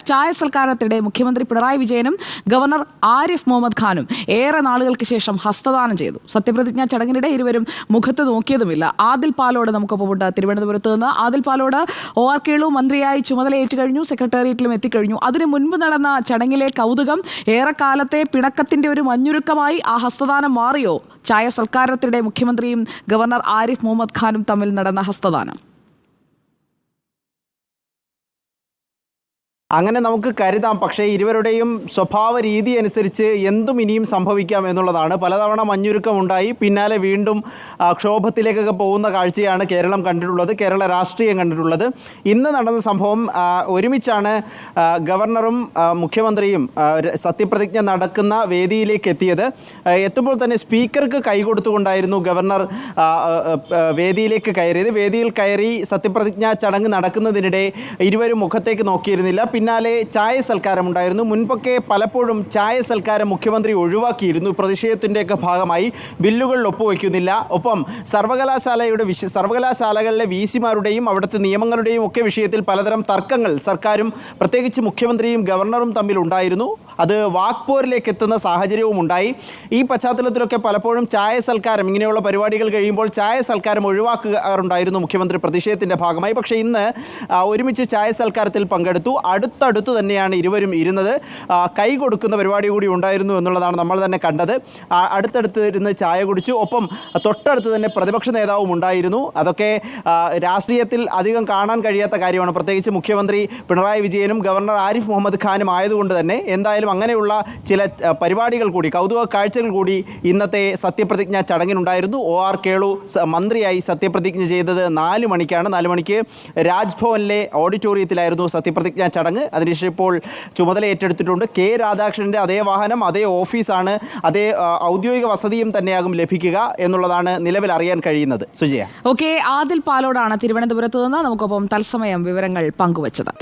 ചായ സൽക്കാരത്തിനിടെ മുഖ്യമന്ത്രി പിണറായി വിജയനും ഗവർണർ ആരിഫ് മുഹമ്മദ് ഖാനും ഏറെ നാളുകൾക്ക് ശേഷം ഹസ്തദാനം ചെയ്തു. സത്യപ്രതിജ്ഞാ ചടങ്ങിനിടെ ഇരുവരും മുഖത്ത് നോക്കിയതുമില്ല. ആദിൽ പാലോട് നമുക്കൊപ്പമുണ്ട് തിരുവനന്തപുരത്ത് നിന്ന്. ആദിൽ പാലോട്, OR കേളു മന്ത്രിയായി ചുമതലയേറ്റു കഴിഞ്ഞു, സെക്രട്ടേറിയറ്റിലും എത്തിക്കഴിഞ്ഞു. അതിനു മുൻപ് നടന്ന ചടങ്ങിലെ കൗതുകം ഏറെക്കാലത്തെ പിണക്കത്തിന്റെ ഒരു മഞ്ഞുരുക്കമായി ആ ഹസ്തദാനം മാറിയോ? ചായ സൽക്കാരത്തിനിടെ മുഖ്യമന്ത്രിയും ഗവർണർ ആരിഫ് മുഹമ്മദ് ഖാനും തമ്മിൽ നടന്ന ഹസ്തദാനം. അങ്ങനെ നമുക്ക് കരുതാം. പക്ഷേ ഇരുവരുടെയും സ്വഭാവ രീതി അനുസരിച്ച് എന്തും ഇനിയും സംഭവിക്കാം എന്നുള്ളതാണ്. പലതവണ മഞ്ഞുരുക്കം ഉണ്ടായി, പിന്നാലെ വീണ്ടും ക്ഷോഭത്തിലേക്കൊക്കെ പോകുന്ന കാഴ്ചയാണ് കേരളം കണ്ടിട്ടുള്ളത്, കേരള രാഷ്ട്രീയം കണ്ടിട്ടുള്ളത്. ഇന്ന് നടന്ന സംഭവം ഒരുമിച്ചാണ് ഗവർണറും മുഖ്യമന്ത്രിയും സത്യപ്രതിജ്ഞ നടക്കുന്ന വേദിയിലേക്ക് എത്തിയത്. എത്തുമ്പോൾ തന്നെ സ്പീക്കർക്ക് കൈ കൊടുത്തുകൊണ്ടായിരുന്നു ഗവർണർ വേദിയിലേക്ക് കയറിയത്. വേദിയിൽ കയറി സത്യപ്രതിജ്ഞാ ചടങ്ങ് നടക്കുന്നതിനിടെ ഇരുവരും മുഖത്തേക്ക് നോക്കിയിരുന്നില്ല. പിന്നാലെ ചായ സൽക്കാരം ഉണ്ടായിരുന്നു. മുൻപൊക്കെ പലപ്പോഴും ചായ സൽക്കാരം മുഖ്യമന്ത്രി ഒഴിവാക്കിയിരുന്നു. പ്രതിഷേധത്തിൻ്റെയൊക്കെ ഭാഗമായി ബില്ലുകളിൽ ഒപ്പുവയ്ക്കുന്നില്ല. ഒപ്പം സർവകലാശാലകളിലെ VC-മാരുടെയും അവിടുത്തെ നിയമങ്ങളുടെയും ഒക്കെ വിഷയത്തിൽ പലതരം തർക്കങ്ങൾ സർക്കാരും പ്രത്യേകിച്ച് മുഖ്യമന്ത്രിയും ഗവർണറും തമ്മിൽ ഉണ്ടായിരുന്നു. അത് വാക്പോരിലേക്ക് എത്തുന്ന സാഹചര്യവും ഉണ്ടായി. ഈ പശ്ചാത്തലത്തിലൊക്കെ പലപ്പോഴും ചായ സൽക്കാരം, ഇങ്ങനെയുള്ള പരിപാടികൾ കഴിയുമ്പോൾ ചായ സൽക്കാരം ഒഴിവാക്കാറുണ്ടായിരുന്നു മുഖ്യമന്ത്രി പ്രതിഷേധത്തിൻ്റെ ഭാഗമായി. പക്ഷേ ഇന്ന് ഒരുമിച്ച് ചായ സൽക്കാരത്തിൽ പങ്കെടുത്തു. അടുത്തടുത്ത് തന്നെയാണ് ഇരുവരും ഇരുന്നത്. കൈ കൊടുക്കുന്ന പരിപാടി കൂടി ഉണ്ടായിരുന്നു എന്നുള്ളതാണ് നമ്മൾ തന്നെ കണ്ടത്. അടുത്തടുത്ത് ഇരുന്ന് ചായ കുടിച്ചു. ഒപ്പം തൊട്ടടുത്ത് തന്നെ പ്രതിപക്ഷ നേതാവും ഉണ്ടായിരുന്നു. അതൊക്കെ രാഷ്ട്രീയത്തിൽ അധികം കാണാൻ കഴിയാത്ത കാര്യമാണ്, പ്രത്യേകിച്ച് മുഖ്യമന്ത്രി പിണറായി വിജയനും ഗവർണർ ആരിഫ് മുഹമ്മദ് ഖാനും ആയതുകൊണ്ട് തന്നെ. എന്തായാലും അങ്ങനെയുള്ള ചില പരിപാടികൾ കൂടി, കൗതുക കാഴ്ചകൾ കൂടി ഇന്നത്തെ സത്യപ്രതിജ്ഞാ ചടങ്ങിനുണ്ടായിരുന്നു. OR കേളു മന്ത്രിയായി സത്യപ്രതിജ്ഞ ചെയ്തത് 4 മണിക്കാണ്. 4 മണിക്ക് രാജ്ഭവനിലെ ഓഡിറ്റോറിയത്തിലായിരുന്നു സത്യപ്രതിജ്ഞാ ചടങ്ങ്. അതിനുശേഷം ഇപ്പോൾ ചുമതല ഏറ്റെടുത്തിട്ടുണ്ട്. K രാധാകൃഷ്ണൻ്റെ അതേ വാഹനം, അതേ ഓഫീസാണ്, അതേ ഔദ്യോഗിക വസതിയും തന്നെയാകും ലഭിക്കുക എന്നുള്ളതാണ് നിലവിൽ അറിയാൻ കഴിയുന്നത്. സുജയ. ഓക്കെ, ആദിൽ പാലോടാണ് തിരുവനന്തപുരത്ത് നിന്ന് നമുക്കൊപ്പം തത്സമയം വിവരങ്ങൾ പങ്കുവച്ചത്.